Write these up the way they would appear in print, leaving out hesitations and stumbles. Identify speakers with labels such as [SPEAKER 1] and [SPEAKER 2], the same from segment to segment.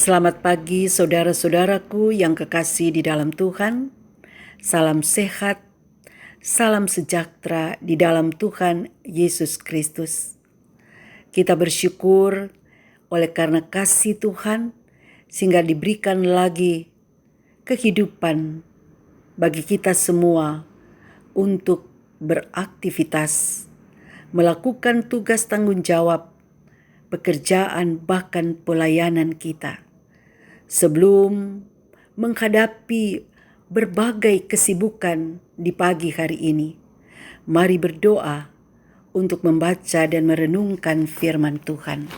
[SPEAKER 1] Selamat pagi saudara-saudaraku yang kekasih di dalam Tuhan. Salam sehat, salam sejahtera di dalam Tuhan Yesus Kristus. Kita bersyukur oleh karena kasih Tuhan sehingga diberikan lagi kehidupan bagi kita semua untuk beraktivitas, melakukan tugas tanggung jawab, pekerjaan bahkan pelayanan kita. Sebelum menghadapi berbagai kesibukan di pagi hari ini, mari berdoa untuk membaca dan merenungkan firman Tuhan.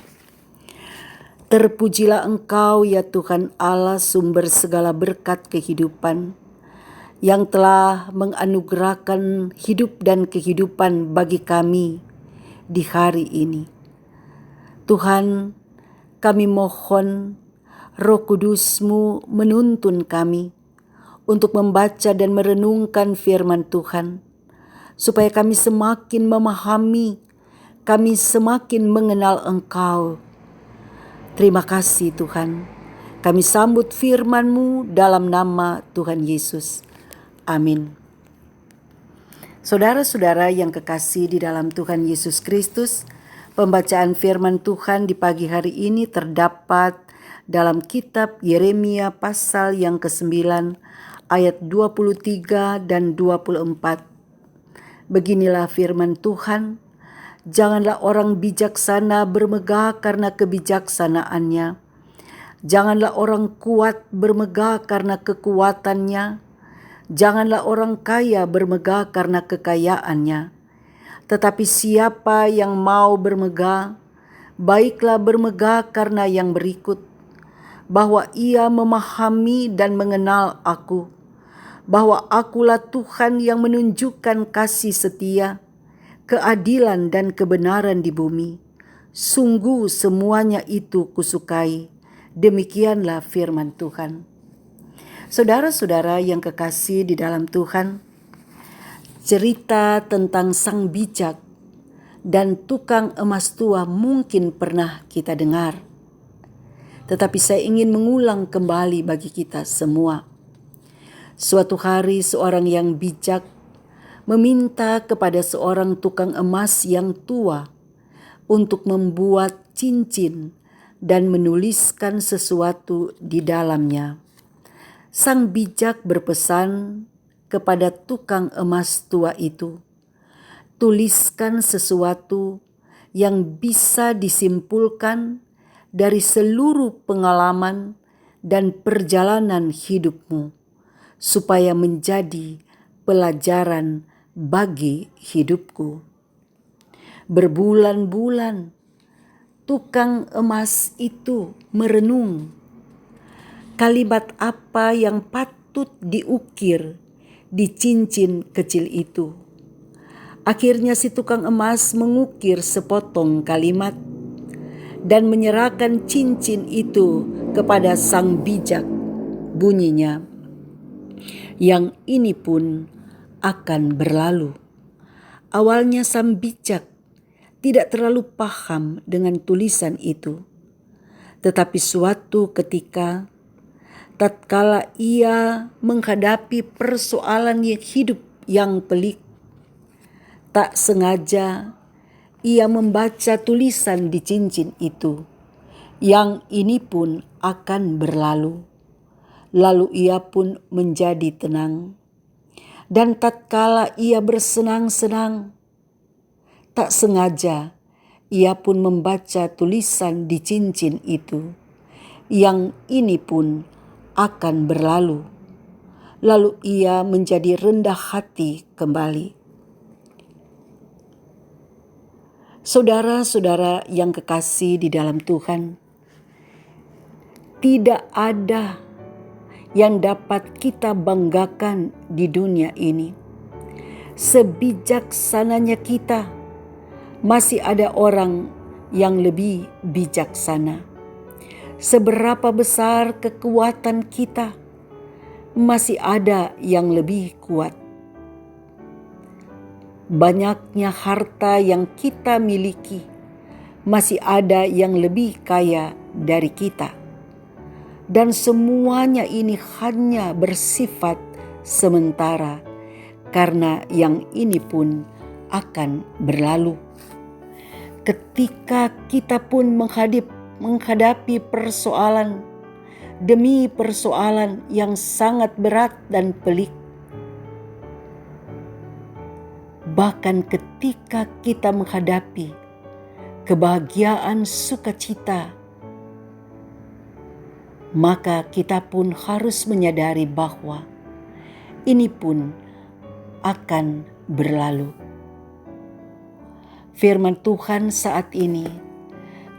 [SPEAKER 1] Terpujilah Engkau ya Tuhan Allah, sumber segala berkat kehidupan, yang telah menganugerahkan hidup dan kehidupan bagi kami di hari ini. Tuhan, kami mohon Roh Kudus-Mu menuntun kami untuk membaca dan merenungkan firman Tuhan, supaya kami semakin memahami, kami semakin mengenal Engkau. Terima kasih Tuhan. Kami sambut firman-Mu dalam nama Tuhan Yesus. Amin. Saudara-saudara yang kekasih di dalam Tuhan Yesus Kristus, pembacaan firman Tuhan di pagi hari ini terdapat dalam kitab Yeremia pasal yang ke-9 ayat 23 dan 24. Beginilah firman Tuhan, janganlah orang bijaksana bermegah karena kebijaksanaannya. Janganlah orang kuat bermegah karena kekuatannya. Janganlah orang kaya bermegah karena kekayaannya. Tetapi siapa yang mau bermegah, baiklah bermegah karena yang berikut, bahwa ia memahami dan mengenal Aku, bahwa Akulah Tuhan yang menunjukkan kasih setia, keadilan dan kebenaran di bumi. Sungguh semuanya itu kusukai. Demikianlah firman Tuhan. Saudara-saudara yang kekasih di dalam Tuhan, cerita tentang sang bijak dan tukang emas tua mungkin pernah kita dengar. Tetapi saya ingin mengulang kembali bagi kita semua. Suatu hari seorang yang bijak meminta kepada seorang tukang emas yang tua untuk membuat cincin dan menuliskan sesuatu di dalamnya. Sang bijak berpesan kepada tukang emas tua itu, tuliskan sesuatu yang bisa disimpulkan dari seluruh pengalaman dan perjalanan hidupmu, supaya menjadi pelajaran bagi hidupku. Berbulan-bulan tukang emas itu merenung kalimat apa yang patut diukir di cincin kecil itu. Akhirnya si tukang emas mengukir sepotong kalimat dan menyerahkan cincin itu kepada sang bijak. Bunyinya, yang ini pun akan berlalu. Awalnya sang bijak tidak terlalu paham dengan tulisan itu. Tetapi suatu ketika, tatkala ia menghadapi persoalan hidup yang pelik, tak sengaja ia membaca tulisan di cincin itu, yang ini pun akan berlalu. Lalu ia pun menjadi tenang. Dan tatkala ia bersenang-senang, tak sengaja ia pun membaca tulisan di cincin itu, yang ini pun akan berlalu. Lalu ia menjadi rendah hati kembali. Saudara-saudara yang kekasih di dalam Tuhan, tidak ada yang dapat kita banggakan di dunia ini. Sebijaksananya kita, masih ada orang yang lebih bijaksana. Seberapa besar kekuatan kita, masih ada yang lebih kuat. Banyaknya harta yang kita miliki, masih ada yang lebih kaya dari kita. dan semuanya ini hanya bersifat sementara, karena yang ini pun akan berlalu. Ketika kita pun menghadapi persoalan demi persoalan yang sangat berat dan pelik, bahkan ketika kita menghadapi kebahagiaan sukacita, maka kita pun harus menyadari bahwa ini pun akan berlalu. Firman Tuhan saat ini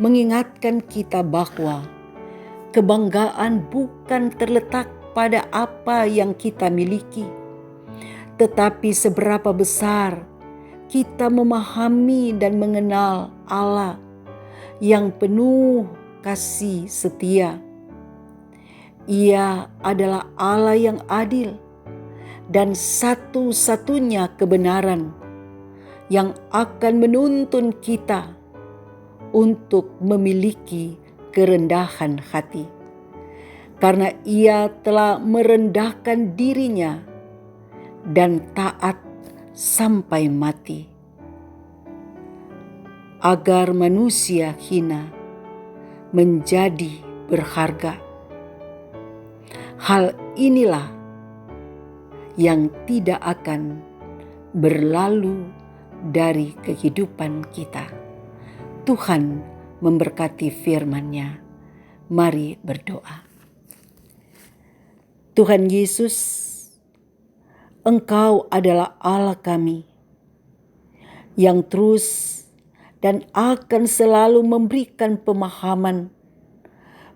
[SPEAKER 1] mengingatkan kita bahwa kebanggaan bukan terletak pada apa yang kita miliki, tetapi seberapa besar kita memahami dan mengenal Allah yang penuh kasih setia. Ia adalah Allah yang adil dan satu-satunya kebenaran yang akan menuntun kita untuk memiliki kerendahan hati, karena Ia telah merendahkan dirinya dan taat sampai mati, agar manusia hina menjadi berharga. Hal inilah yang tidak akan berlalu dari kehidupan kita. Tuhan memberkati firman-Nya. Mari berdoa. Tuhan Yesus, Engkau adalah Allah kami yang terus dan akan selalu memberikan pemahaman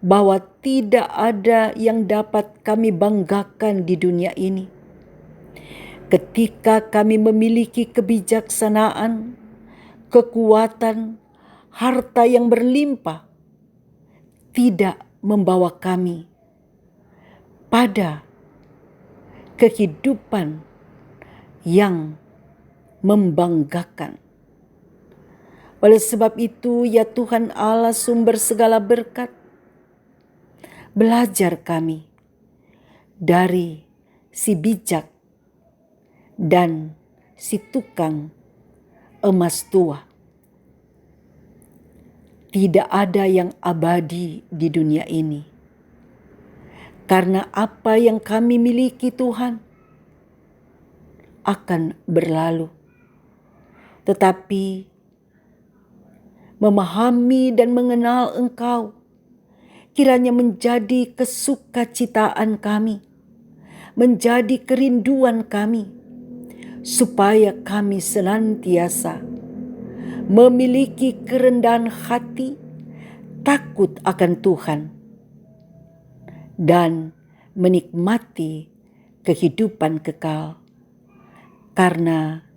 [SPEAKER 1] bahwa tidak ada yang dapat kami banggakan di dunia ini. Ketika kami memiliki kebijaksanaan, kekuatan, harta yang berlimpah, tidak membawa kami pada kehidupan yang membanggakan. Oleh sebab itu, ya Tuhan Allah sumber segala berkat, belajar kami dari si bijak dan si tukang emas tua. Tidak ada yang abadi di dunia ini, karena apa yang kami miliki Tuhan akan berlalu. Tetapi memahami dan mengenal Engkau kiranya menjadi kesukacitaan kami, menjadi kerinduan kami, supaya kami senantiasa memiliki kerendahan hati, takut akan Tuhan, dan menikmati kehidupan kekal, karena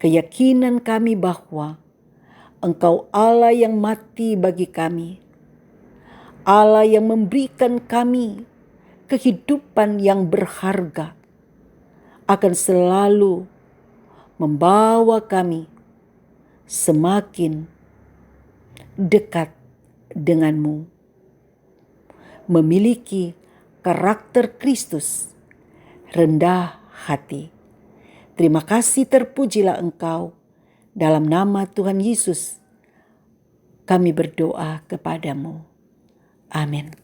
[SPEAKER 1] keyakinan kami bahwa Engkau Allah yang mati bagi kami, Allah yang memberikan kami kehidupan yang berharga, akan selalu membawa kami semakin dekat denganmu, memiliki karakter Kristus, rendah hati. Terima kasih, terpujilah Engkau. Dalam nama Tuhan Yesus kami berdoa kepadamu. Amin.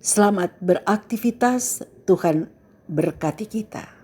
[SPEAKER 1] Selamat beraktivitas, Tuhan berkati kita.